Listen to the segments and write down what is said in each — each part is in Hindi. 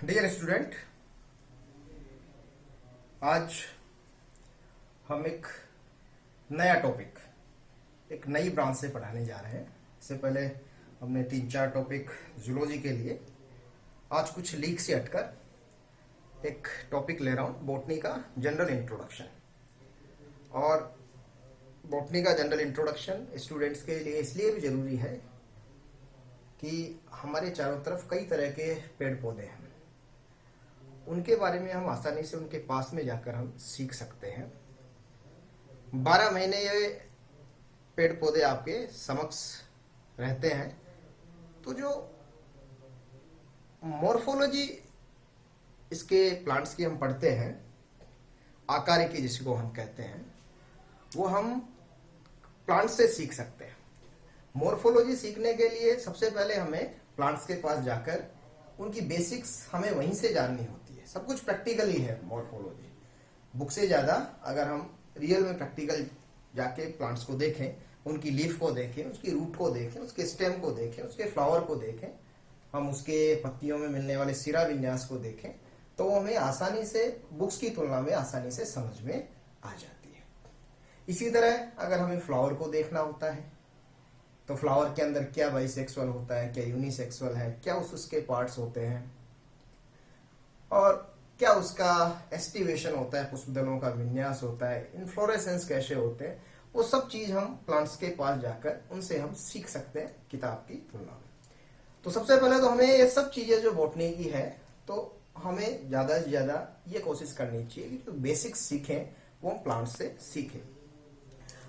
डियर स्टूडेंट, आज हम एक नया टॉपिक एक नई ब्रांच से पढ़ाने जा रहे हैं। इससे पहले हमने 3-4 टॉपिक जूलॉजी के लिए, आज कुछ लीक से हटकर एक टॉपिक ले रहा हूं, बॉटनी का जनरल इंट्रोडक्शन। और बॉटनी का जनरल इंट्रोडक्शन स्टूडेंट्स के लिए इसलिए भी जरूरी है कि हमारे चारों तरफ कई तरह के पेड़ पौधे हैं, उनके बारे में हम आसानी से उनके पास में जाकर हम सीख सकते हैं। 12 महीने ये पेड़ पौधे आपके समक्ष रहते हैं, तो जो मॉर्फोलॉजी इसके प्लांट्स की हम पढ़ते हैं, आकारिकी जिसको हम कहते हैं, वो हम प्लांट से सीख सकते हैं। मॉर्फोलॉजी सीखने के लिए सबसे पहले हमें प्लांट्स के पास जाकर उनकी बेसिक्स हमें वहीं से जाननी होती है। सब कुछ प्रैक्टिकल ही है मॉर्फोलॉजी, बुक से ज्यादा अगर हम रियल में प्रैक्टिकल जाके प्लांट्स को देखें, उनकी लीफ को देखें, उसकी रूट को देखें, उसके स्टेम को देखें, उसके फ्लावर को देखें, हम उसके पत्तियों में मिलने वाले सिरा विन्यास को देखें, तो वो हमें आसानी से बुक्स की तुलना में आसानी से समझ में आ जाती है। इसी तरह अगर हमें फ्लावर को देखना होता है तो फ्लावर के अंदर क्या बाइसेक्सुअल होता है, क्या यूनिसेक्सुअल है, क्या उसके पार्ट्स होते हैं, और क्या उसका एस्टिवेशन होता है, पुष्पदलों का विन्यास होता है, इन्फ्लोरेसेंस कैसे होते हैं, वो सब चीज हम प्लांट्स के पास जाकर उनसे हम सीख सकते हैं किताब की तुलना में। तो सबसे पहले तो हमें ये सब चीजें जो बॉटनी की है, तो हमें ज्यादा से ज्यादा ये कोशिश करनी चाहिए कि जो बेसिक्स सीखें वो हम प्लांट्स से सीखें।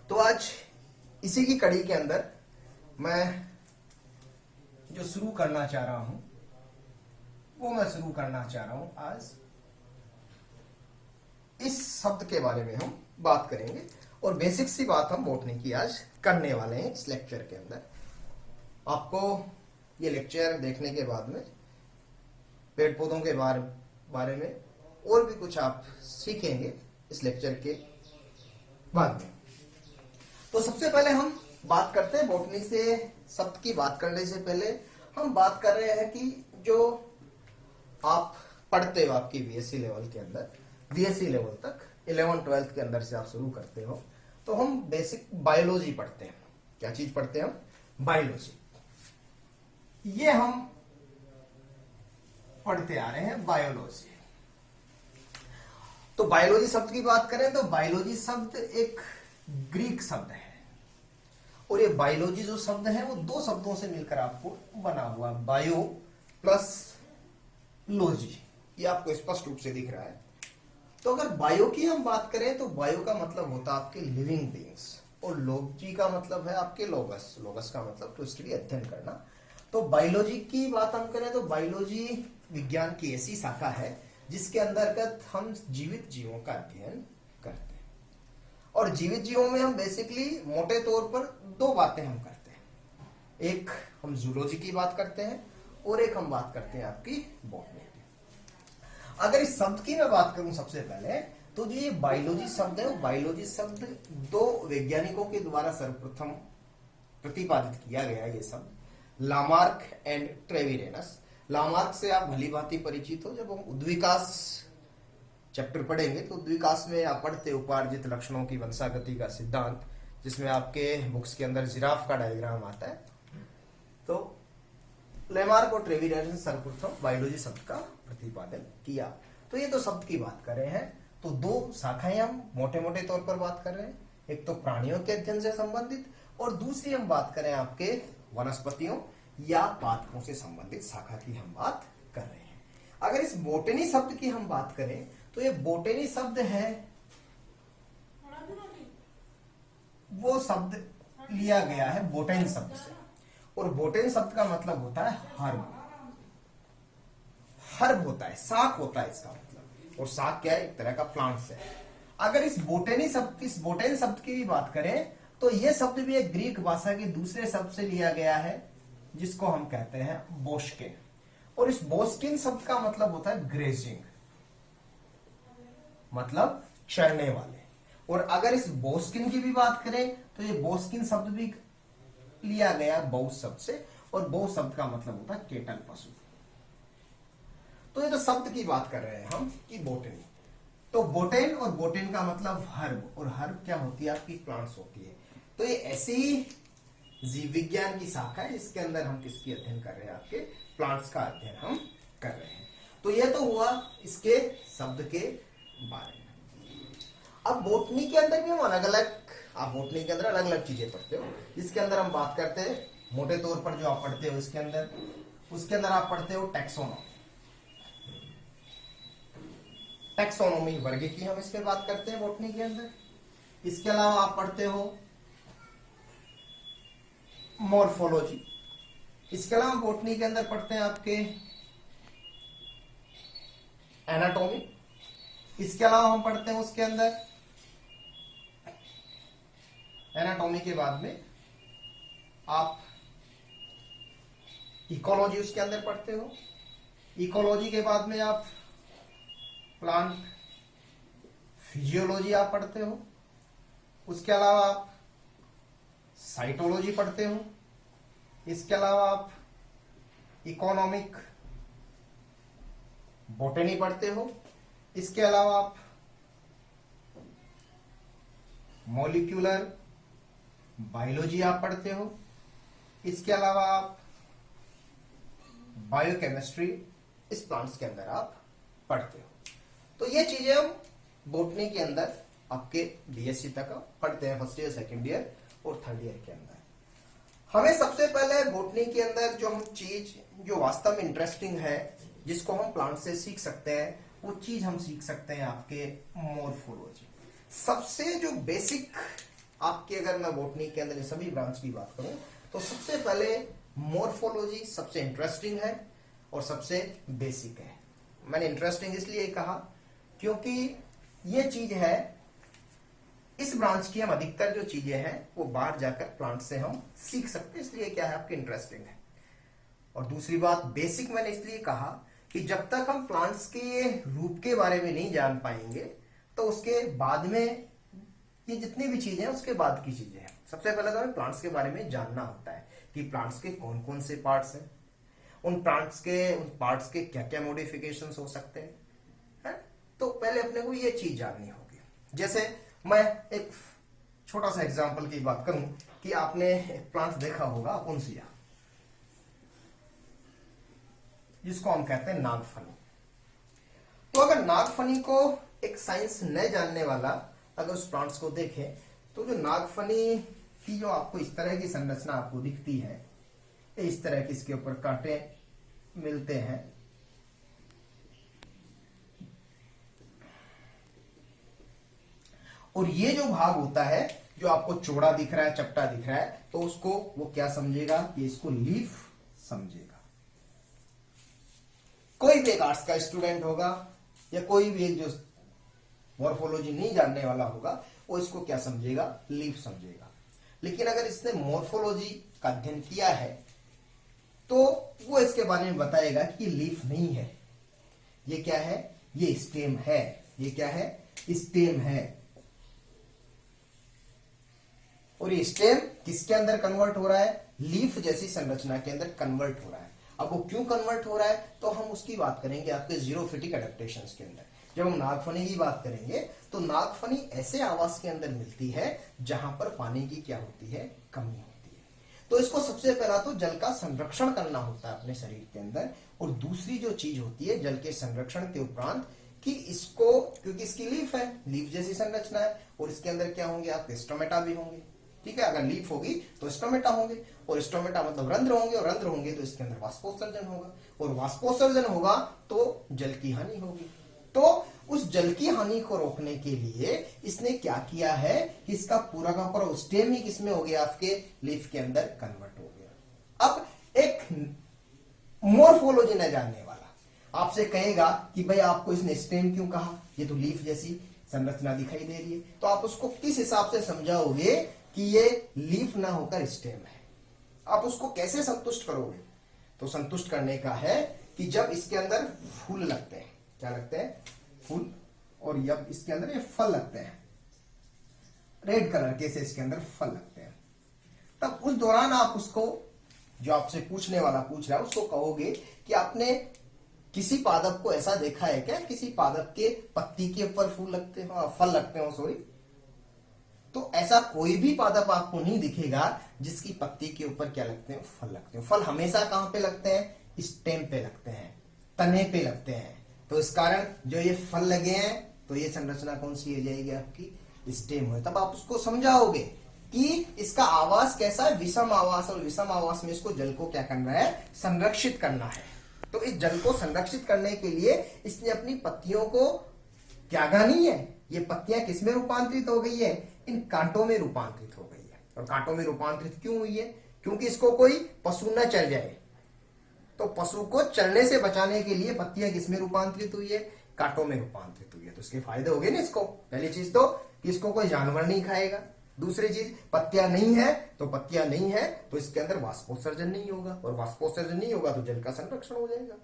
तो आज इसी की कड़ी के अंदर मैं जो शुरू करना चाह रहा हूं वो मैं शुरू करना चाह रहा हूं आज इस शब्द के बारे में हम बात करेंगे, और बेसिक सी बात हम बॉटनी की आज करने वाले हैं इस लेक्चर के अंदर। आपको ये लेक्चर देखने के बाद में पेड़ पौधों के बारे में और भी कुछ आप सीखेंगे इस लेक्चर के बाद में। तो सबसे पहले हम बात करते हैं बॉटनी से शब्द की बात करने से पहले हम बात कर रहे हैं कि जो आप पढ़ते हो आपकी बीएससी लेवल के अंदर, बीएससी लेवल तक 11-12 के अंदर से आप शुरू करते हो, तो हम बेसिक बायोलॉजी पढ़ते हैं। क्या चीज पढ़ते हैं हम? बायोलॉजी। ये हम पढ़ते आ रहे हैं बायोलॉजी। तो बायोलॉजी शब्द की बात करें तो बायोलॉजी शब्द एक ग्रीक शब्द है, और ये बायोलॉजी जो शब्द है वो 2 शब्दों से मिलकर आपको बना हुआ, बायो प्लस लॉजी, ये आपको स्पष्ट रूप से दिख रहा है। तो अगर बायो की हम बात करें तो बायो का मतलब होता है आपके लिविंग बीइंग्स, और लॉजी का मतलब है आपके लोगस। लोगस का मतलब टू स्टडी, अध्ययन करना। तो बायोलॉजी की बात हम करें तो बायोलॉजी विज्ञान की ऐसी शाखा है जिसके अंतर्गत हम जीवित जीवों का अध्ययन करते हैं। और जीवित जीवों में हम बेसिकली मोटे तौर पर 2 बातें हम करते हैं। एक हम जूलॉजी की बात करते हैं और एक हम बात करते हैं आपकी बॉटनी की। अगर इस शब्द की मैं बात करूं सबसे पहले, तो जो ये बायोलॉजी शब्द है, वो बायोलॉजी शब्द 2 वैज्ञानिकों के द्वारा सर्वप्रथम प्रतिपादित किया गया। ये शब्द लामार्क एंड ट्रेविरेनस। लामार्क से आप भली भांति परिचित हो, जब हम उद्विकास चैप्टर पढ़ेंगे तो उद्विकास में आप पढ़ते उपार्जित लक्षणों की वंशागति का सिद्धांत, जिसमें आपके बुक्स के अंदर जिराफ का डायग्राम आता है। तो लेमार्क और ट्रेविरेनस सर्वप्रथम बायोलॉजी शब्द का प्रतिपादन किया। तो ये तो शब्द की बात कर रहे हैं, तो 2 शाखाएं हम मोटे मोटे तौर पर बात कर रहे हैं। एक तो प्राणियों के अध्ययन से संबंधित, और दूसरी हम बात करें आपके वनस्पतियों या पादपों से संबंधित शाखा की हम बात कर रहे हैं। अगर इस बोटनी शब्द की हम बात करें तो ये बोटनी शब्द है, वो शब्द लिया गया है बोटेन शब्द से, और बोटेन शब्द का मतलब होता है हर्ब। हर्ब होता है, शाक होता है इसका मतलब, और शाक क्या है? एक तरह का प्लांट्स है। अगर इस बोटेन शब्द की भी बात करें तो यह शब्द भी एक ग्रीक भाषा के दूसरे शब्द से लिया गया है, जिसको हम कहते हैं बोस्किन। और इस बोस्किन शब्द का मतलब होता है ग्रेजिंग, मतलब चरने वाले। और अगर इस बोस्किन की भी बात करें तो ये बोस्किन शब्द भी लिया गया बौस शब्द से, और बौस शब्द का मतलब होता है केटल पशु। तो ये तो शब्द की बात कर रहे हैं हम कि बोटनी, तो बोटेन और बोटेन का मतलब हर्ब, और हर्ब क्या होती है आपकी प्लांट्स होती है। तो ये ऐसी जीव विज्ञान की शाखा है जिसके अंदर हम किसकी अध्ययन कर रहे हैं, आपके प्लांट्स का अध्ययन हम कर रहे हैं। तो ये तो हुआ इसके शब्द के बारे में। अब बोटनी के अंदर भी हम अलग अलग, आप बोटनी के अंदर अलग अलग चीजें पढ़ते हो। इसके अंदर हम बात करते हैं मोटे तौर पर जो आप पढ़ते हो इसके अंदर, उसके अंदर आप पढ़ते हो टैक्सोनॉमी, टैक्सोनॉमी वर्ग की हम इसमें बात करते हैं बोटनी के अंदर। इसके अलावा आप पढ़ते हो मॉर्फोलॉजी, इसके अलावा बोटनी के अंदर पढ़ते हैं आपके एनाटॉमी, इसके अलावा हम पढ़ते हैं उसके अंदर एनाटॉमी के बाद में आप इकोलॉजी उसके अंदर पढ़ते हो, इकोलॉजी के बाद में आप प्लांट फिजियोलॉजी आप पढ़ते हो, उसके अलावा आप साइटोलॉजी पढ़ते हो, इसके अलावा आप इकोनॉमिक बॉटनी पढ़ते हो, इसके अलावा आप मॉलिक्यूलर बायोलॉजी आप पढ़ते हो, इसके अलावा आप बायोकेमिस्ट्री इस प्लांट्स के अंदर आप पढ़ते हो। तो ये चीजें हम बोटनी के अंदर आपके बीएससी तक पढ़ते हैं, फर्स्ट ईयर, सेकंड ईयर और थर्ड ईयर के अंदर। हमें सबसे पहले बोटनी के अंदर जो हम चीज जो वास्तव में इंटरेस्टिंग है, जिसको हम प्लांट से सीख सकते हैं, वो चीज हम सीख सकते हैं आपके मॉर्फोलॉजी। सबसे जो बेसिक आपके, अगर मैं बोटनी के अंदर सभी ब्रांच की बात करूं तो सबसे पहले मॉर्फोलॉजी सबसे इंटरेस्टिंग है और सबसे बेसिक है। मैंने इंटरेस्टिंग इसलिए कहा क्योंकि ये चीज है, इस ब्रांच की हम अधिकतर जो चीजें हैं वो बाहर जाकर प्लांट से हम सीख सकते हैं, इसलिए क्या है आपके इंटरेस्टिंग है। और दूसरी बात बेसिक मैंने इसलिए कहा कि जब तक हम प्लांट्स के रूप के बारे में नहीं जान पाएंगे तो उसके बाद में ये जितनी भी चीजें हैं उसके बाद की चीजें हैं। सबसे पहले तो हमें प्लांट्स के बारे में जानना होता है कि प्लांट्स के कौन कौन से पार्ट्स हैं, उन पार्ट्स के क्या क्या मॉडिफिकेशंस हो सकते हैं, है? तो पहले अपने को ये चीज जाननी होगी। जैसे मैं एक छोटा सा एग्जांपल की बात करूं कि आपने एक प्लांट देखा होगा अपुन्सिया, जिसको हम कहते हैं नागफनी। तो अगर नागफनी को एक साइंस न जानने वाला अगर उस प्लांट्स को देखे तो जो नागफनी की जो आपको इस तरह की संरचना आपको दिखती है, इस तरह की इसके ऊपर कांटे मिलते हैं, और ये जो भाग होता है जो आपको चौड़ा दिख रहा है, चपटा दिख रहा है, तो उसको वो क्या समझेगा कि इसको लीफ समझेगा। कोई भी एक आर्ट्स का स्टूडेंट होगा या कोई भी एक जो मॉर्फोलॉजी नहीं जानने वाला होगा वो इसको क्या समझेगा, लीफ समझेगा। लेकिन अगर इसने मॉर्फोलॉजी का अध्ययन किया है तो वो इसके बारे में बताएगा कि ये लीफ नहीं है, ये क्या है, ये स्टेम है। ये क्या है, स्टेम है। और ये स्टेम किसके अंदर कन्वर्ट हो रहा है, लीफ जैसी संरचना के अंदर कन्वर्ट हो रहा है। अब वो क्यों कन्वर्ट हो रहा है तो हम उसकी बात करेंगे आपके जीरोफिटिक एडेप्टेशंस के अंदर। जब हम नागफनी की बात करेंगे तो नागफनी ऐसे आवास के अंदर मिलती है जहां पर पानी की क्या होती है, कमी होती है। तो इसको सबसे पहला तो जल का संरक्षण करना होता है अपने शरीर के अंदर, और दूसरी जो चीज होती है जल के संरक्षण के उपरांत कि इसको, क्योंकि इसकी लीफ है, लीफ जैसी संरचना है, और इसके अंदर क्या होंगे आपके स्टोमेटा भी होंगे। ठीक है, अगर लीफ होगी तो स्टोमेटा होंगे, और स्टोमेटा मतलब रंध्र होंगे, और रंध्र होंगे तो इसके अंदर वाष्पोत्सर्जन होगा, और वाष्पोत्सर्जन होगा तो जल की हानि होगी। तो उस जल की हानि को रोकने के लिए इसने क्या किया है, इसका पूरा का पूरा स्टेम ही किसमें हो गया, आपके लीफ के अंदर कन्वर्ट हो गया। अब एक मॉर्फोलॉजी न जानने वाला आपसे कहेगा कि भाई आपको इसने स्टेम क्यों कहा, ये तो लीफ जैसी संरचना दिखाई दे रही है, तो आप उसको किस हिसाब से समझाओगे कि ये लीफ ना होकर स्टेम है। आप उसको कैसे संतुष्ट करोगे, तो संतुष्ट करने का है कि जब इसके अंदर फूल लगते हैं, क्या लगते हैं, फूल, और जब इसके अंदर ये फल लगते हैं, रेड कलर के से इसके अंदर फल लगते हैं, तब उस दौरान आप उसको, जो आपसे पूछने वाला पूछ रहा है, उसको कहोगे कि आपने किसी पादप को ऐसा देखा है क्या, किसी पादप के पत्ती के ऊपर फूल लगते हो, फल लगते हो सॉरी, तो ऐसा कोई भी पादप आपको नहीं दिखेगा जिसकी पत्ती के ऊपर क्या लगते हैं, फल लगते हैं। फल हमेशा कहां पे लगते हैं, स्टेम पे लगते हैं, तने पे लगते हैं। तो इस कारण जो ये फल लगे हैं तो ये संरचना कौन सी हो जाएगी आपकी, स्टेम है। तब आप उसको समझाओगे कि इसका आवास कैसा है, विषम आवास, और विषम आवास में इसको जल को क्या करना है, संरक्षित करना है। तो इस जल को संरक्षित करने के लिए इसने अपनी पत्तियों को त्यागा नहीं है। ये पत्तियां किसमें रूपांतरित हो गई है, इन कांटों में रूपांतरित हो गई है। और कांटों में रूपांतरित क्यों हुई है, क्योंकि इसको कोई पशु न चल जाए। तो पशु को चलने से बचाने के लिए पत्तियां किसमें रूपांतरित हुई है, कांटों में रूपांतरित हुई है। तो इसके फायदे हो गए ना इसको। पहली चीज तो कि इसको कोई जानवर नहीं खाएगा। दूसरी चीज, पत्तियां नहीं है तो पत्तियां नहीं है तो इसके अंदर वाष्पोत्सर्जन नहीं होगा, और वाष्पोत्सर्जन नहीं होगा तो जल का संरक्षण हो जाएगा।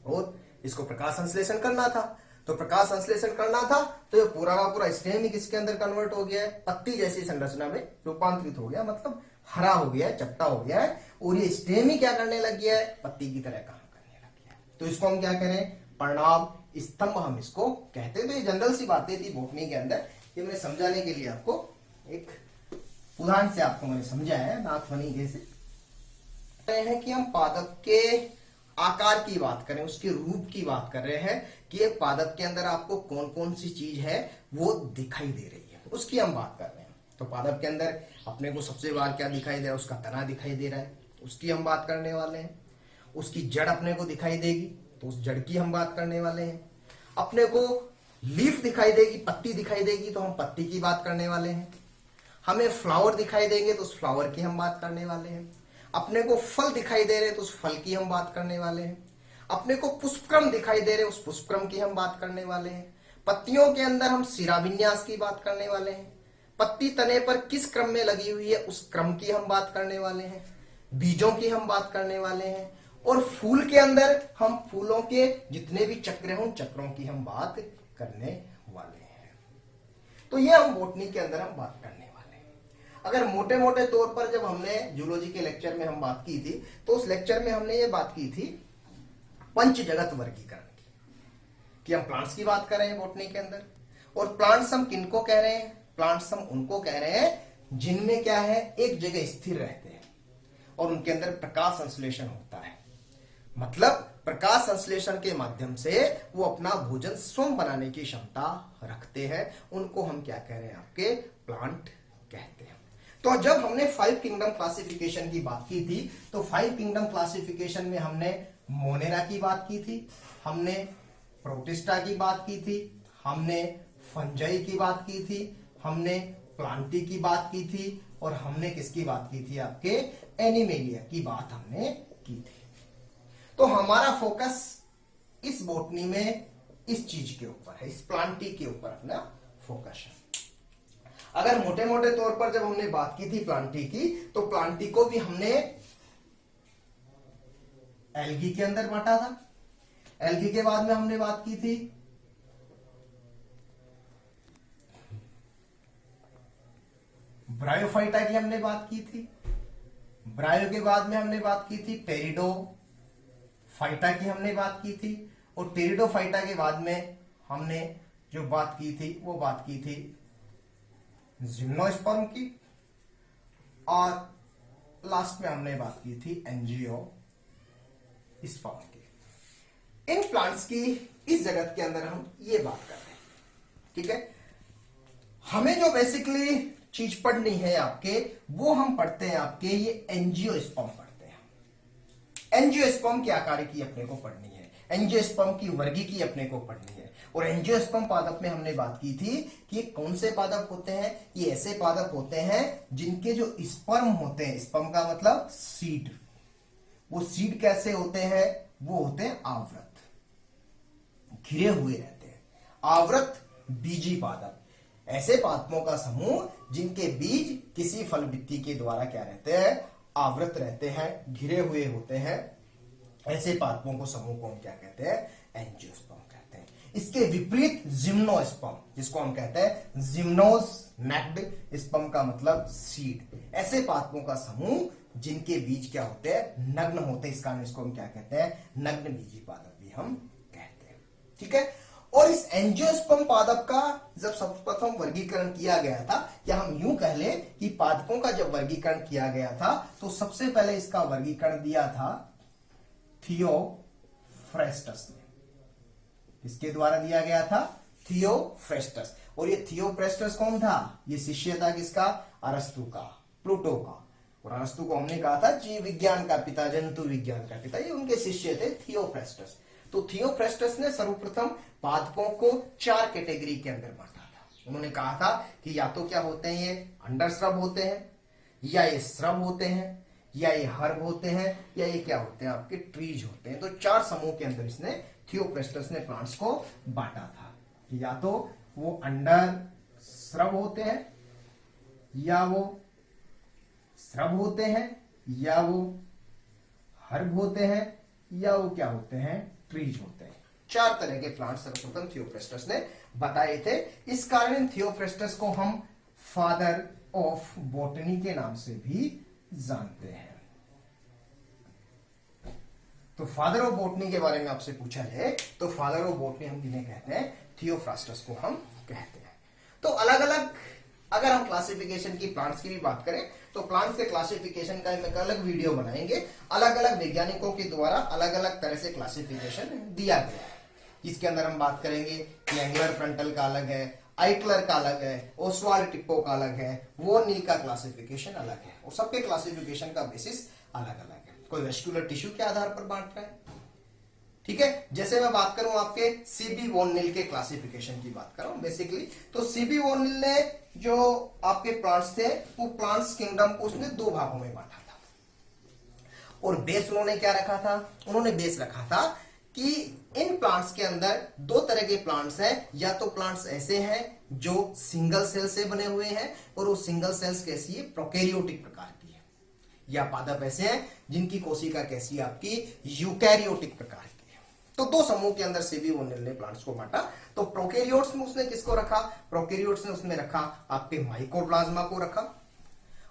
और इसको प्रकाश संश्लेषण करना था, तो प्रकाश संश्लेषण करना था तो ये पूरा का पूरा स्टेम ही किसके अंदर कन्वर्ट हो गया है, पत्ती जैसी संरचना में रूपांतरित हो गया, मतलब हरा हो गया है, चपटा हो गया है। और ये स्टेम ही क्या करने लग गया है, पत्ती की तरह काम करने लग गया है। तो इसको हम क्या करें, पर्णाभ स्तंभ हम इसको कहते हैं। तो ये जनरल सी बातें थी बॉटनी के अंदर, ये मैंने समझाने के लिए आपको एक उदाहरण से आपको मैंने समझाया है, नाथ फनी जैसे है कि हम पादप के आकार की बात करें, उसके रूप की बात कर रहे हैं कि एक पादप के अंदर आपको कौन कौन सी चीज है वो दिखाई दे रही है, उसकी हम बात कर रहे हैं। तो पादप के अंदर अपने को सबसे बार क्या दिखाई दे रहा है, उसका तना दिखाई दे रहा है, उसकी हम बात करने वाले हैं। उसकी जड़ अपने को दिखाई देगी तो उस जड़ की हम बात करने वाले हैं। अपने को लीफ दिखाई देगी, पत्ती दिखाई देगी तो हम पत्ती की बात करने वाले हैं। हमें फ्लावर दिखाई देंगे तो उस फ्लावर की हम बात करने वाले हैं। अपने को फल दिखाई दे रहे तो उस फल की हम बात करने वाले हैं। अपने को पुष्पक्रम दिखाई दे रहे उस पुष्पक्रम की हम बात करने वाले हैं। पत्तियों के अंदर हम शिराविन्यास की बात करने वाले हैं। पत्ती तने पर किस क्रम में लगी हुई है उस क्रम की हम बात करने वाले हैं। बीजों की हम बात करने वाले हैं। और फूल के अंदर हम फूलों के जितने भी चक्र हैं उन चक्रों की हम बात करने वाले हैं। तो ये हम बॉटनी के अंदर हम बात करने वाले हैं। अगर मोटे मोटे तौर पर जब हमने जूलॉजी के लेक्चर में हम बात की थी तो उस लेक्चर में हमने ये बात की थी पंच जगत वर्गीकरण की, कि हम प्लांट्स की बात कर रहे हैं बॉटनी के अंदर। और प्लांट्स हम किनको कह रहे हैं, प्लांट्स हम उनको कह रहे हैं जिनमें क्या है, एक जगह स्थिर रहते हैं और उनके अंदर प्रकाश संश्लेषण होता है। मतलब प्रकाश संश्लेषण के माध्यम से वो अपना भोजन स्वयं बनाने की क्षमता रखते हैं। उनको हम क्या कह रहे हैं, आपके प्लांट कहते हैं। तो जब हमने 5 किंगडम क्लासिफिकेशन की बात की थी तो 5 किंगडम क्लासिफिकेशन में हमने मोनेरा की बात की थी, हमने प्रोटिस्टा की बात की थी, हमने फंजाई की बात की थी, हमने प्लांटी की बात की थी, और हमने किसकी बात की थी, आपके एनिमेलिया की बात हमने की थी। तो हमारा फोकस इस बॉटनी में इस चीज के ऊपर है, इस प्लांटी के ऊपर अपना फोकस है। अगर मोटे मोटे तौर पर जब हमने बात की थी प्लांटी की, तो प्लांटी को भी हमने एल्गी के अंदर बांटा था। एल्गी के बाद में हमने बात की थी ब्रायोफाइटा की, हमने बात की थी। ब्रायो के बाद में हमने बात की थी टेरिडोफाइटा की, हमने बात की थी। और टेरिडोफाइटा के बाद में हमने जो बात की थी वो बात की थी जिम्नोस्पर्म की, और लास्ट में हमने बात की थी एंजियोस्पर्म की। इन प्लांट्स की इस जगत के अंदर हम ये बात कर रहे हैं, ठीक है। हमें जो बेसिकली चीज पढ़नी है आपके, वो हम पढ़ते हैं आपके ये एंजियोस्पर्म पढ़ते हैं। एंजियोस्पर्म के आकार की अपने को पढ़नी है, एंजियोस्पर्म की वर्गी की अपने को पढ़नी है। और एंजियोस्पर्म पादप में हमने बात की थी कि ये कौन से पादप होते हैं, ये ऐसे पादप होते हैं जिनके जो स्पर्म होते हैं, स्पर्म का मतलब सीड, वो सीड कैसे होते हैं, वो होते हैं आवृत, घिरे हुए रहते हैं। आवृत बीजी पादप, ऐसे पादपों का समूह जिनके बीज किसी फल वृत्ति के द्वारा क्या रहते हैं, आवृत रहते हैं, घिरे हुए होते हैं। ऐसे पादपों को समूह को हम क्या कहते हैं, एंजियोस्पर्म कहते हैं। इसके विपरीत जिम्नोस्पर्म, जिसको हम कहते हैं जिम्नोस नेक्ड स्पर्म का मतलब सीड, ऐसे पादपों का समूह जिनके बीज क्या होते हैं, नग्न होते हैं। इस कारण इसको हम क्या कहते हैं, नग्न बीजी पादप भी भी हम कहते हैं। ठीक है, और इस एंजियोस्पर्म पादप का जब सर्वप्रथम वर्गीकरण किया गया था, या हम यूं कह लें कि पादपों का जब वर्गीकरण किया गया था, तो सबसे पहले इसका वर्गीकरण दिया था थियोफ्रेस्टस ने। किसके द्वारा दिया गया था? थियोफ्रेस्टस। और ये थियोफ्रेस्टस कौन था? ये शिष्य था किसका? अरस्तु का, प्लूटो का। और अरस्तु को हमने कहा था जीव विज्ञान का पिता, जंतु विज्ञान का पिता। ये उनके शिष्य थे थियोफ्रेस्टस। तो थियोफ्रेस्टस ने सर्वप्रथम पादपों को 4 कैटेगरी के अंदर बांटा था। उन्होंने कहा था कि या तो क्या होते हैं, ये अंडरश्रब होते हैं, या ये श्रब होते हैं, या ये हर्ब होते हैं, या ये क्या होते हैं, आपके ट्रीज होते हैं। तो 4 समूह के अंदर इसने थियोफ्रेस्टस ने प्लांट्स को बांटा था कि या तो वो अंडर श्रब होते हैं, या वो श्रब होते हैं, या वो हर्ब होते हैं, या वो क्या होते हैं, ट्रीज होते हैं। 4 तरह के प्लांट्स सर्वप्रथम थियोफ्रेस्टस ने बताए थे। इस कारण थियोफ्रेस्टस को हम फादर ऑफ बॉटनी के नाम से भी जानते हैं। तो फादर ऑफ बॉटनी के बारे में आपसे पूछा है, तो फादर ऑफ बॉटनी हम किन्हें कहते हैं? थियोफ्रास्टस को हम कहते हैं। तो अलग अलग, अगर हम क्लासिफिकेशन की प्लांट्स की भी बात करें, तो प्लांट्स के क्लासिफिकेशन का एक अलग वीडियो बनाएंगे। अलग अलग वैज्ञानिकों के द्वारा अलग अलग तरह से क्लासिफिकेशन दिया गया है, जिसके अंदर हम बात करेंगे कि एंगुलर फ्रंटल का अलग है, आइक्लर का अलग है, ओस्वाल्ड टिप्पो का अलग है, वॉर्निल का क्लासिफिकेशन अलग है, और सबके क्लासिफिकेशन का बेसिस अलग अलग है। कोई वेस्कुलर टिश्यू के आधार पर बांट रहा है। ठीक है, जैसे मैं बात करूं आपके सीबी वॉर्निल के क्लासिफिकेशन की बात कर रहा हूं बेसिकली, तो सीबी वॉर्निल ने जो आपके प्लांट्स थे, वो प्लांट्स किंगडम को उसने 2 भागों में बांटा था। और बेस उन्होंने क्या रखा था? उन्होंने बेस रखा था कि इन प्लांट्स के अंदर 2 तरह के प्लांट्स हैं। या तो प्लांट्स ऐसे हैं जो सिंगल सेल से बने हुए हैं, और वो सिंगल सेल्स कैसी है? प्रोकैरियोटिक प्रकार की है। या पादप ऐसे हैं जिनकी कोशिका कैसी है? आपकी यूकैरियोटिक प्रकार की। तो 2 समूह के अंदर सीबी वॉर्निल ने प्लांट्स को बांटा। तो प्रोकैरियोट्स में उसने किसको रखा? प्रोकैरियोट्स में उसने रखा आपके माइकोप्लाज्मा को रखा,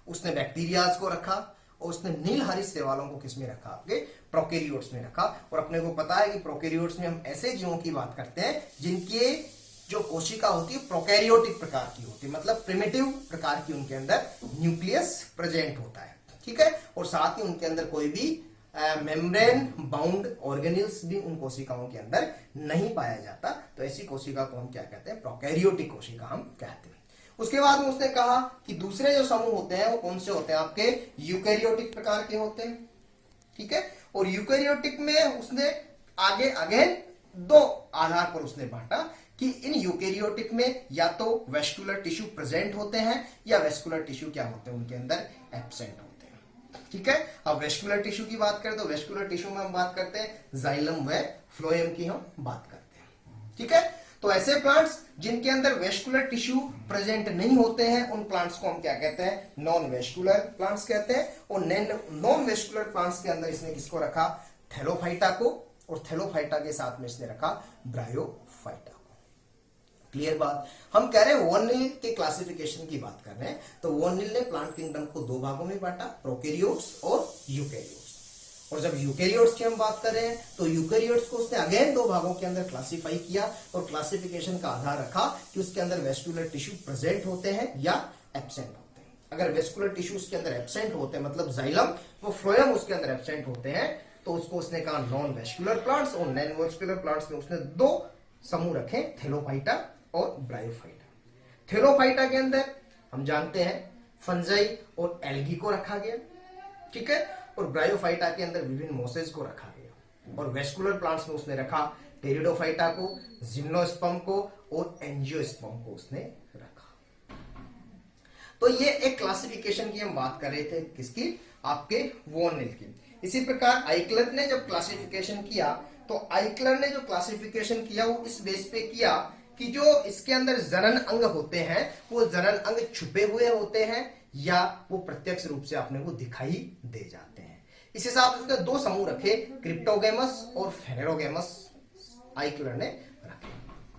उसने बैक्टीरियाज को रखा, और उसने नीलहरित शैवालों को किसमें रखा? आपके प्रोकैरियोट्स में रखा। और अपने को पता है कि प्रोकैरियोट्स में हम ऐसे जीवों की बात करते हैं जिनके जो कोशिका होती है प्रोकैरियोटिक प्रकार की होती है, मतलब प्रिमिटिव प्रकार की, उनके अंदर न्यूक्लियस प्रेजेंट होता है। ठीक है, और साथ ही उनके अंदर कोई भी मेम्ब्रेन बाउंड ऑर्गेनिल्स भी उन कोशिकाओं के अंदर नहीं पाया जाता। तो ऐसी कोशिका को हम क्या कहते हैं? प्रोकैरियोटिक कोशिका हम कहते हैं। उसके बाद में उसने कहा कि दूसरे जो समूह होते हैं वो कौन से होते हैं? आपके यूकैरियोटिक प्रकार के होते हैं। ठीक है, और यूकैरियोटिक में उसने आगे अगेन 2 आधार पर उसने बांटा कि इन यूकैरियोटिक में या तो वेस्कुलर टिश्यू प्रेजेंट होते हैं, या वेस्कुलर टिश्यू क्या होते हैं? उनके अंदर एब्सेंट होते हैं। ठीक है, अब वेस्कुलर टिश्यू की बात करें तो वेस्कुलर टिश्यू में हम बात करते हैं जाइलम व फ्लोएम की हम बात करते हैं। ठीक है, तो ऐसे प्लांट्स जिनके अंदर वेस्कुलर टिश्यू प्रेजेंट नहीं होते हैं, उन प्लांट्स को हम क्या कहते हैं? नॉन वेस्कुलर प्लांट्स कहते हैं। और नॉन वेस्कुलर प्लांट्स के अंदर इसने किसको रखा? थैलोफाइटा को, और थैलोफाइटा के साथ में इसने रखा ब्रायोफाइटा को। क्लियर बात? हम कह रहे हैं वॉर्निल के क्लासिफिकेशन की बात कर रहे हैं। तो वॉर्निल ने प्लांट किंगडम को 2 भागों में बांटा, प्रोकैरियोट्स और यूकैरियोट्स। और जब यूकैरियोट्स की हम बात कर रहे हैं, तो यूकैरियोट्स को उसने अगेन 2 भागों के अंदर क्लासिफाई किया, और क्लासिफिकेशन का आधार रखा कि उसके अंदर वेस्कुलर टिश्यू प्रेजेंट होते हैं या एब्सेंट होते हैं। अगर वेस्कुलर टिश्यू उसके अंदर एब्सेंट होते हैं, मतलब जाइलम वो फ्लोएम उसके अंदर एब्सेंट होते हैं, तो उसको उसने कहा नॉन वेस्कुलर प्लांट्स। और नॉन वेस्कुलर प्लांट्स में उसने 2 समूह रखे, थैलोफाइटा और ब्रायोफाइटा। थैलोफाइटा के अंदर हम जानते हैं फंजाई और एल्गी को रखा गया। ठीक है, और ब्रायोफाइटा के अंदर विभिन्न मोसेस को रखा गया। और वेस्कुलर प्लांट्स में उसने रखा टेरिडोफाइटा को, जिम्नोस्पर्म को और एंजियोस्पर्म को उसने रखा। तो ये एक क्लासिफिकेशन की हम बात कर रहे थे, किसकी? आपके वॉर्निल की। इसी प्रकार आइक्लर ने जब क्लासिफिकेशन किया, तो आइक्लर ने जो क्लासिफिकेशन किया वो इस बेस पे किया कि जो इसके अंदर जनन अंग होते हैं, वो जनन अंग छुपे हुए होते हैं या वो प्रत्यक्ष रूप से अपने को दिखाई दे जाते हैं। इस हिसाब से उसने 2 समूह रखे, क्रिप्टोगेमस और फेनेरोगेमस आइक्लर ने रखे।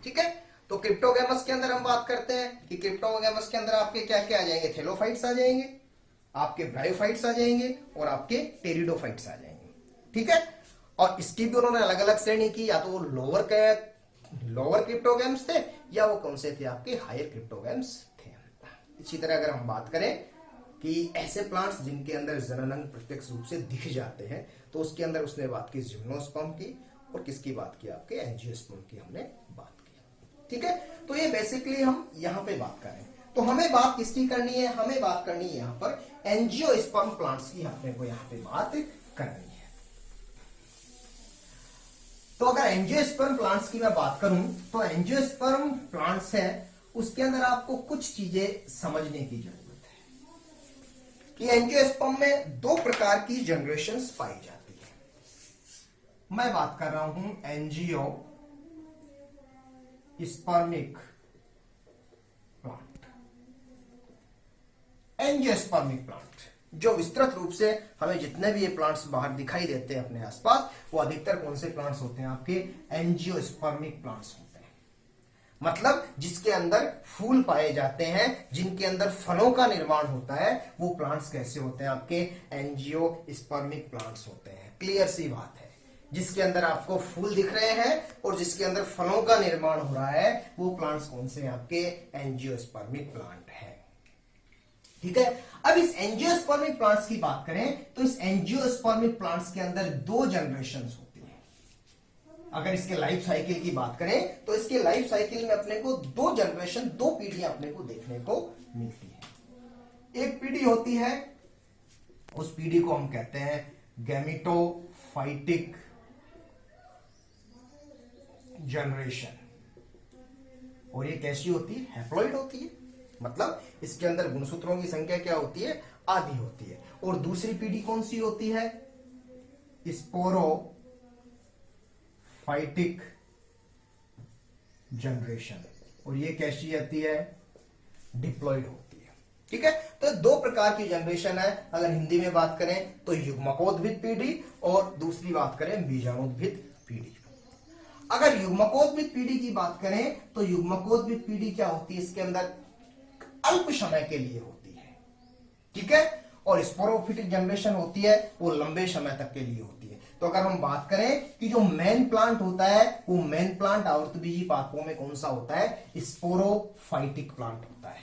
ठीक है, तो क्रिप्टोगेमस के अंदर हम बात करते हैं कि क्रिप्टोगेमस के अंदर आपके क्या क्या आ जाएंगे? थैलोफाइट्स आ जाएंगे, आपके ब्रायोफाइट्स आ जाएंगे, और आपके टेरिडोफाइट्स आ जाएंगे। ठीक है, और इसकी भी उन्होंने अलग अलग श्रेणी की, या तो वो लोअर क्रिप्टोग्राम्स थे या वो कौन से थे आपके हायर क्रिप्टोग्राम्स थे। इसी तरह अगर हम बात करें कि ऐसे प्लांट्स जिनके अंदर जनन अंग प्रत्यक्ष रूप से दिख जाते हैं, तो उसके अंदर उसने बात की जिम्नोस्पर्म की, और किसकी बात की आपके एंजियोस्पर्म की हमने बात की। ठीक है, तो ये बेसिकली हम यहां पे बात करें तो हमें बात किसकी करनी है, हमें बात करनी है यहां पर एंजियोस्पर्म प्लांट्स की, अपने को यहां पे बात करनी है। तो अगर एंजियोस्पर्म प्लांट्स की मैं बात करूं तो एंजियोस्पर्म प्लांट्स है उसके अंदर आपको कुछ चीजें समझने की जरूरत है कि एंजियोस्पर्म में दो प्रकार की जनरेशंस पाई जाती है। मैं बात कर रहा हूं एंजियो स्पर्मिक प्लांट। एंजियोस्पर्मिक प्लांट जो विस्तृत रूप से हमें जितने भी ये प्लांट्स बाहर दिखाई देते हैं अपने आसपास, वो अधिकतर कौन से प्लांट्स होते हैं आपके एंजियोस्पर्मिक प्लांट्स होते हैं। मतलब जिसके अंदर फूल पाए जाते हैं, जिनके अंदर फलों का निर्माण होता है, वो प्लांट्स कैसे होते हैं आपके एंजियोस्पर्मिक प्लांट्स होते हैं। क्लियर सी बात है, जिसके अंदर आपको फूल दिख रहे हैं और जिसके अंदर फलों का निर्माण हो रहा है, वो प्लांट्स कौन से हैं आपके एंजियोस्पर्मिक प्लांट है। ठीक है, अब इस एंजियोस्पर्मिक प्लांट्स की बात करें तो इस एंजियोस्पर्मिक प्लांट्स के अंदर दो जनरेशंस होती हैं। अगर इसके लाइफ साइकिल की बात करें तो इसके लाइफ साइकिल में अपने को दो जनरेशन, दो पीढ़ियां अपने को देखने को मिलती है। एक पीढ़ी होती है, उस पीढ़ी को हम कहते हैं गैमेटोफाइटिक जनरेशन, और ये कैसी होती है, हैप्लॉइड होती है। मतलब इसके अंदर गुणसूत्रों की संख्या क्या होती है, आधी होती है। और दूसरी पीढ़ी कौन सी होती है, स्पोरोफाइटिक जनरेशन, और ये कैसी आती है, डिप्लॉइड होती है। ठीक है, तो दो प्रकार की जनरेशन है। अगर हिंदी में बात करें तो युग्मकोद्भिद पीढ़ी, और दूसरी बात करें बीजाणुद्भिद पीढ़ी। अगर युग्मकोद्भिद पीढ़ी की बात करें तो युग्मकोद्भिद पीढ़ी क्या होती है, इसके अंदर अल्प समय के लिए होती है। ठीक है, और स्पोरोफिटिक जनरेशन होती है वो लंबे समय तक के लिए होती है। तो अगर हम बात करें कि जो मेन प्लांट होता है, वो मेन प्लांट आवर्तबीजी पादपों में कौन सा होता है, स्पोरोफाइटिक प्लांट होता है।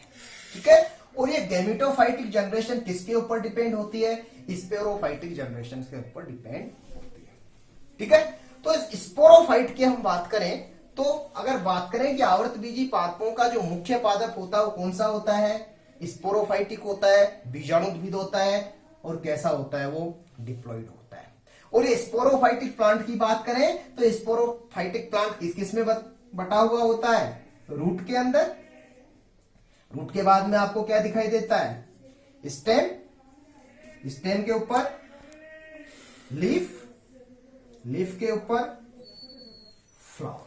ठीक है, और ये गैमेटोफाइटिक जनरेशन किसके ऊपर डिपेंड होती है, स्पोरोफाइटिक जनरेशन के ऊपर डिपेंड होती है। ठीक है, तो स्पोरोफाइट की हम बात करें तो अगर बात करें कि आवर्तबीजी पादपों का जो मुख्य पादप होता है वो कौन सा होता है, स्पोरोफाइटिक होता है, बीजाणुद्भिद होता है, और कैसा होता है, वो डिप्लॉइड होता है। और ये स्पोरोफाइटिक प्लांट की बात करें तो स्पोरोफाइटिक प्लांट किस किस में बटा हुआ होता है, रूट के अंदर। रूट के बाद में आपको क्या दिखाई देता है, स्टेम, स्टेम के ऊपर लीफ, लीफ के ऊपर फ्लावर।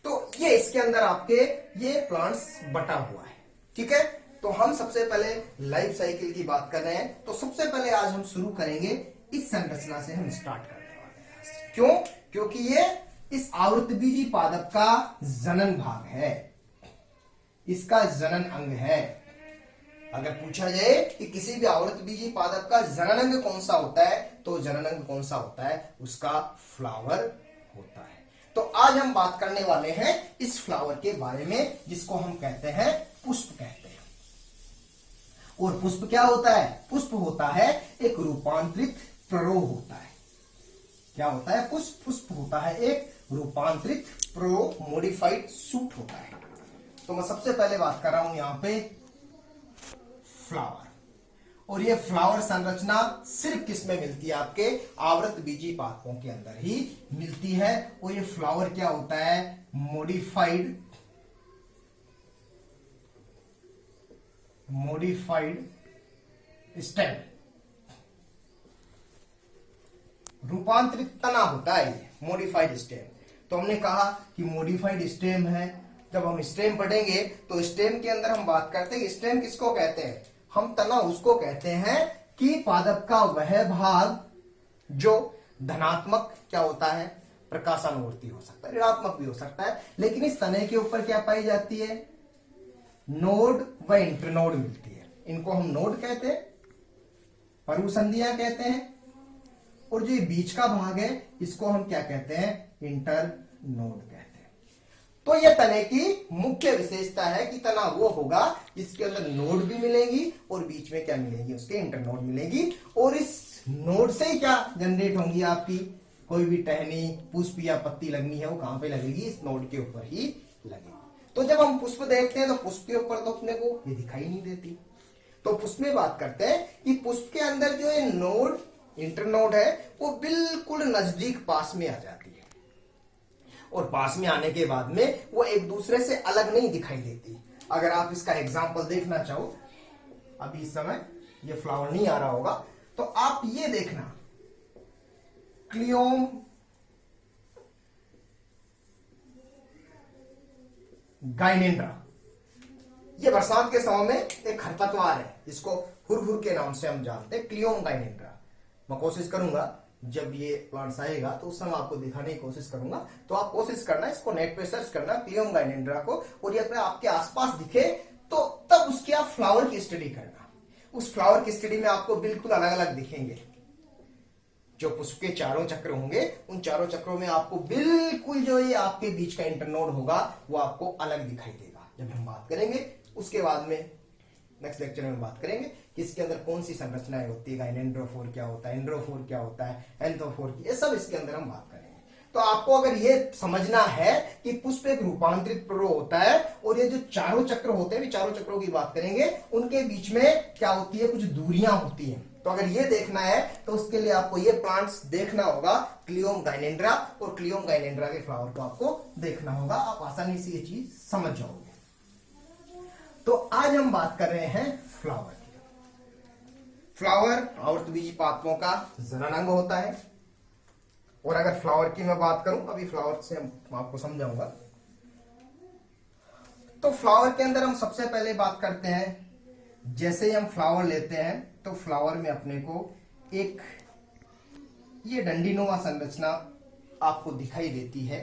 तो ये इसके अंदर आपके ये प्लांट्स बटा हुआ है। ठीक है, तो हम सबसे पहले लाइफ साइकिल की बात कर रहे हैं, तो सबसे पहले आज हम शुरू करेंगे इस संरचना से हम स्टार्ट करने वाले हैं। क्यों, क्योंकि ये इस आवर्तबीजी पादप का जनन भाग है, इसका जनन अंग है। अगर पूछा जाए कि किसी भी आवर्तबीजी पादप का जनन अंग कौन सा होता है, तो जनन अंग कौन सा होता है, उसका फ्लावर होता है। तो आज हम बात करने वाले हैं इस फ्लावर के बारे में, जिसको हम कहते हैं पुष्प कहते हैं। और पुष्प क्या होता है, पुष्प होता है एक रूपांतरित प्ररोह होता है। क्या होता है, पुष्प, पुष्प होता है एक रूपांतरित प्ररोह, मॉडिफाइड सूट होता है। तो मैं सबसे पहले बात कर रहा हूं यहां पे फ्लावर, और ये फ्लावर संरचना सिर्फ किस में मिलती है, आपके आवृतबीजी पादपों के अंदर ही मिलती है। और ये फ्लावर क्या होता है, मॉडिफाइड स्टेम, रूपांतरित तना होता है ये मॉडिफाइड स्टेम। तो हमने कहा कि मॉडिफाइड स्टेम है। जब हम स्टेम पढ़ेंगे तो स्टेम के अंदर हम बात करते हैं, स्टेम किसको कहते हैं, हम तना उसको कहते हैं कि पादप का वह भाग जो धनात्मक क्या होता है, प्रकाशानुवर्ती हो सकता है, ऋणात्मक भी हो सकता है, लेकिन इस तने के ऊपर क्या पाई जाती है, नोड व इंटरनोड मिलती है। इनको हम नोड कहते हैं, परवसंधियां कहते हैं, और जो ये बीच का भाग है इसको हम क्या कहते हैं, इंटरनोड कहते हैं। तो ये तने की मुख्य विशेषता है कि तना वो होगा इसके अंदर नोड भी मिलेगी और बीच में क्या मिलेगी, उसके इंटरनोड मिलेगी। और इस नोड से ही क्या जनरेट होंगी, आपकी कोई भी टहनी, पुष्प या पत्ती लगनी है वो कहां पे लगेगी, इस नोड के ऊपर ही लगेगी। तो जब हम पुष्प देखते हैं तो पुष्प के ऊपर तो अपने को ये दिखाई नहीं देती। तो पुष्प में बात करते हैं कि पुष्प के अंदर जो ये नोड, इंटरनोड है वो बिल्कुल नजदीक पास में आ जाती है और पास में आने के बाद में वो एक दूसरे से अलग नहीं दिखाई देती। अगर आप इसका एग्जांपल देखना चाहो, अभी इस समय ये फ्लावर नहीं आ रहा होगा, तो आप ये देखना, क्लियोम गाइनेंड्रा, ये बरसात के समय में एक खरपतवार है, इसको हुरहुर के नाम से हम जानते हैं, क्लियोम गाइनेंड्रा। मैं कोशिश करूंगा जब ये प्लांट्स आएगा तो उस समय आपको दिखाने की कोशिश करूंगा। तो आप कोशिश करना, इसको नेट पे सर्च करना क्लियोम गाइनेंड्रा को, और ये अपने आपके आसपास दिखे तो तब उसकी आप फ्लावर की स्टडी करना। उस फ्लावर की स्टडी में आपको बिल्कुल अलग अलग दिखेंगे। जो पुष्प के चारों चक्र होंगे उन चारों चक्रों में आपको बिल्कुल जो ये आपके बीच का इंटरनोड होगा वो आपको अलग दिखाई देगा। जब हम बात करेंगे उसके बाद में नेक्स्ट लेक्चर में बात करेंगे कि इसके अंदर कौन सी संरचनाएं होती है, गाइनेंड्रोफोर क्या होता है, एंड्रोफोर क्या होता है, एंथोफोर की, ये सब इसके अंदर हम बात करेंगे। तो आपको अगर ये समझना है कि पुष्प एक रूपांतरित पर्व होता है और ये जो चारों चक्र होते हैं, चारों चक्रों की बात करेंगे, उनके बीच में क्या होती है, कुछ दूरियां होती हैं। तो अगर ये देखना है तो उसके लिए आपको ये प्लांट्स देखना होगा, क्लियोम गाइनेंड्रा, और क्लियोम गाइनेंड्रा के फ्लावर को आपको देखना होगा। आप आसानी से ये चीज समझ जाओगे। तो आज हम बात कर रहे हैं फ्लावर की। फ्लावर आवृतबीजी पादपों का जनन अंग होता है। और अगर फ्लावर की मैं बात करूं, अभी फ्लावर से मैं आपको समझाऊंगा। तो फ्लावर के अंदर हम सबसे पहले बात करते हैं, जैसे ही हम फ्लावर लेते हैं तो फ्लावर में अपने को एक ये डंडीनुमा संरचना आपको दिखाई देती है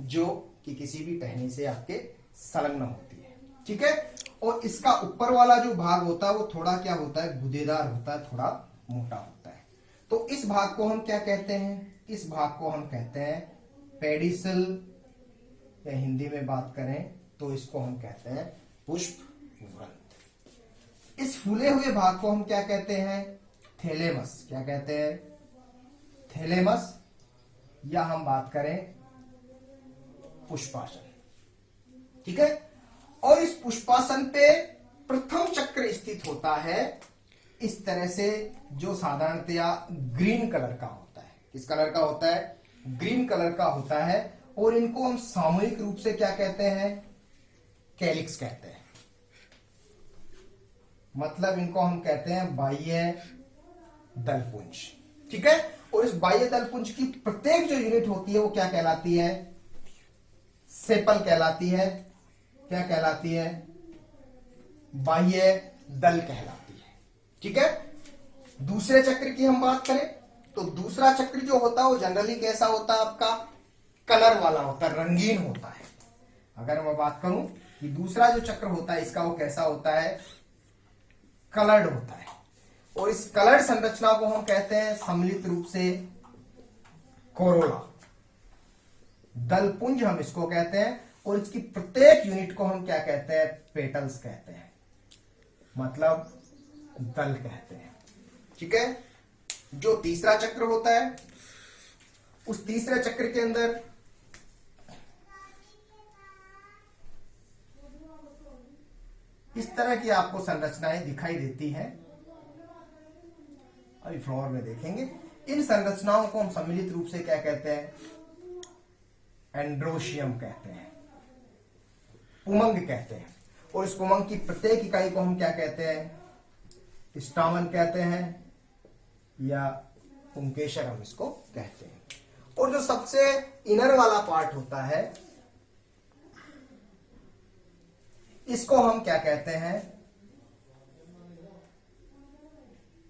जो कि किसी भी टहनी से आपके संलग्न होती है, ठीक है। और इसका ऊपर वाला जो भाग होता है वो थोड़ा क्या होता है, गुदेदार होता है, थोड़ा मोटा होता है। तो इस भाग को हम क्या कहते हैं, इस भाग को हम कहते हैं पेडिसल, या हिंदी में बात करें तो इसको हम कहते हैं पुष्प व्रंत। इस फूले हुए भाग को हम क्या कहते हैं, थैलेमस। क्या कहते हैं, थैलेमस, या हम बात करें पुष्पासन, ठीक है। और इस पुष्पासन पे प्रथम चक्र स्थित होता है इस तरह से, जो साधारणतया ग्रीन कलर का होता है। किस कलर का होता है, ग्रीन कलर का होता है। और इनको हम सामूहिक रूप से क्या कहते हैं, कैलिक्स कहते हैं। मतलब इनको हम कहते हैं बाह्य दलपुंज, ठीक है। और इस बाह्य दलपुंज की प्रत्येक जो यूनिट होती है वो क्या कहलाती है, सेपल कहलाती है। क्या कहलाती है, बाह्य दल कहलाती है, ठीक है। दूसरे चक्र की हम बात करें तो दूसरा चक्र जो होता है वो जनरली कैसा होता है, आपका कलर वाला होता है, रंगीन होता है। अगर मैं बात करूं कि दूसरा जो चक्र होता है इसका वो कैसा होता है, कलर्ड होता है। और इस कलर्ड संरचना को हम कहते हैं सम्मिलित रूप से कोरोला, दलपुंज हम इसको कहते हैं। और इसकी प्रत्येक यूनिट को हम क्या कहते हैं, पेटल्स कहते हैं, मतलब दल कहते हैं, ठीक है। जो तीसरा चक्र होता है उस तीसरे चक्र के अंदर इस तरह की आपको संरचनाएं दिखाई देती हैं। अभी फ्लावर में देखेंगे। इन संरचनाओं को हम सम्मिलित रूप से क्या कहते हैं, एंड्रोशियम कहते हैं, पुमंग कहते हैं। और इस पुमंग की प्रत्येक इकाई को हम क्या कहते हैं, स्टामन कहते हैं, या पुंकेशर हम इसको कहते हैं। और जो सबसे इनर वाला पार्ट होता है इसको हम क्या कहते हैं,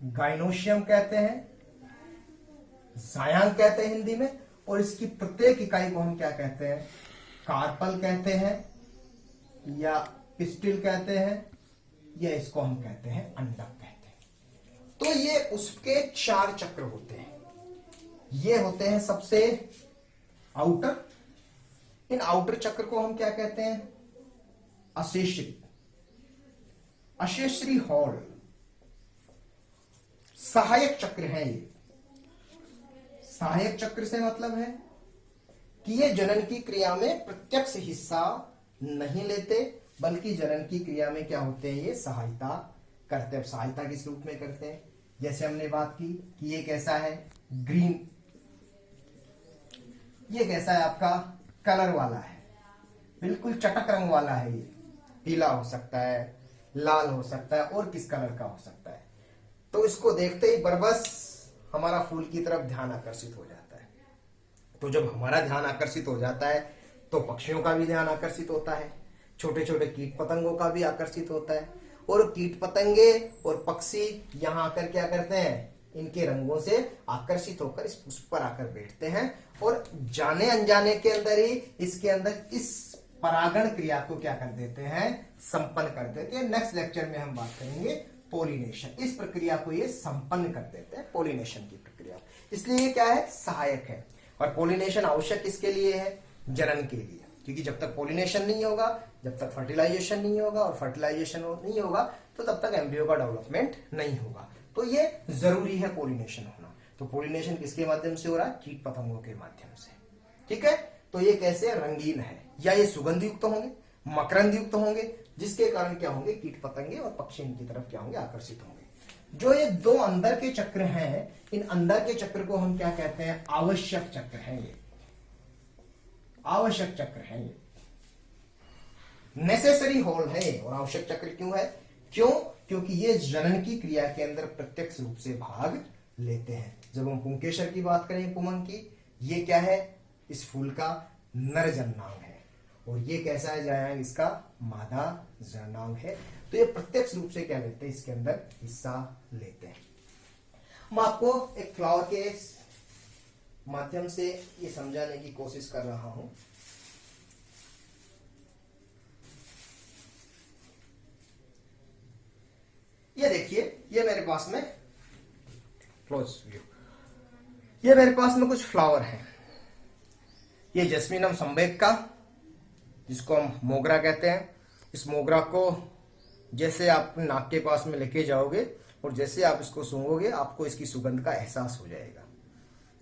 गाइनोशियम कहते हैं, जायांग कहते हैं हिंदी में। और इसकी प्रत्येक इकाई को हम क्या कहते हैं, कार्पल कहते हैं, या पिस्टिल कहते हैं, या इसको हम कहते हैं अंडक कहते हैं। तो ये उसके चार चक्र होते हैं। ये होते हैं सबसे आउटर। इन आउटर चक्र को हम क्या कहते हैं? अशेषित, अशेषरी हॉल। सहायक चक्र है ये। सहायक चक्र से मतलब है कि ये जनन की क्रिया में प्रत्यक्ष हिस्सा नहीं लेते, बल्कि जनन की क्रिया में क्या होते हैं? ये सहायता करते हैं। सहायता किस रूप में करते हैं? जैसे हमने बात की कि ये कैसा है? ग्रीन। ये कैसा है? आपका कलर वाला है, बिल्कुल चटक रंग वाला है। ये पीला हो सकता है, लाल हो सकता है, और किस कलर का हो सकता है। तो इसको देखते ही बरबस हमारा फूल की तरफ ध्यान आकर्षित हो जाता है। तो जब हमारा ध्यान आकर्षित हो जाता है तो पक्षियों का भी ध्यान आकर्षित होता है, छोटे छोटे कीट पतंगों का भी आकर्षित होता है। और कीट पतंगे और पक्षी यहाँ आकर क्या करते हैं? इनके रंगों से आकर्षित होकर इस पुष्प पर आकर बैठते हैं, और जाने अनजाने के अंदर ही इसके अंदर इस परागण क्रिया को क्या कर देते हैं? संपन्न कर देते हैं। नेक्स्ट लेक्चर में हम बात करेंगे पोलिनेशन। इस प्रक्रिया को ये संपन्न कर देते हैं, पोलिनेशन की प्रक्रिया। इसलिए ये क्या है? सहायक है। और पोलिनेशन आवश्यक किसके लिए है? जनन के लिए। क्योंकि जब तक पोलिनेशन नहीं होगा, जब तक फर्टिलाइजेशन नहीं होगा, और फर्टिलाइजेशन नहीं होगा तो तब तक एम्ब्रियो का डेवलपमेंट नहीं होगा। तो ये जरूरी है पोलिनेशन होना। तो पोलिनेशन किसके माध्यम से हो रहा है? कीट पतंगों के माध्यम से। ठीक है। तो ये कैसे? रंगीन है, या ये सुगंध युक्त होंगे, मकरंद युक्त होंगे, जिसके कारण क्या होंगे? कीट पतंगे और पक्षी इनकी तरफ क्या होंगे? आकर्षित होंगे। जो ये दो अंदर के चक्र हैं, इन अंदर के चक्र को हम क्या कहते हैं? आवश्यक चक्र हैं। ये आवश्यक चक्र है, ये नेसेसरी होल है। और आवश्यक चक्र क्यों है? क्यों? क्योंकि ये जनन की क्रिया के अंदर प्रत्यक्ष रूप से भाग लेते हैं। जब हम पुंकेसर की बात करें, पुमंग की, ये क्या है? इस फूल का नर जननांग है, और ये कैसा है? जायांग इसका मादा जननांग है। तो ये प्रत्यक्ष रूप से क्या लेते हैं? इसके अंदर हिस्सा लेते हैं। मैं आपको एक फ्लावर के माध्यम से ये समझाने की कोशिश कर रहा हूं। ये देखिए, ये मेरे पास में क्लोज व्यू, ये मेरे पास में कुछ फ्लावर हैं। ये जैस्मिनम संबेक का, जिसको हम मोगरा कहते हैं। इस मोगरा को जैसे आप नाक के पास में लेके जाओगे और जैसे आप इसको सूंघोगे, आपको इसकी सुगंध का एहसास हो जाएगा।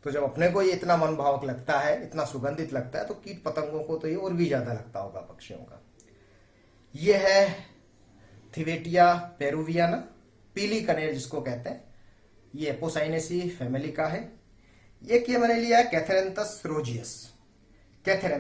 तो जब अपने को ये इतना मनभावक लगता है, इतना सुगंधित लगता है, तो कीट पतंगों को तो ये और भी ज्यादा लगता होगा, पक्षियों का। ये है थिवेटिया पेरुवियाना, पीली कनेर जिसको कहते हैं। ये एपोसाइनेसी फैमिली का है। ये मैंने लिया है कैथेरेंथस रोजियस। कैथेरेंथस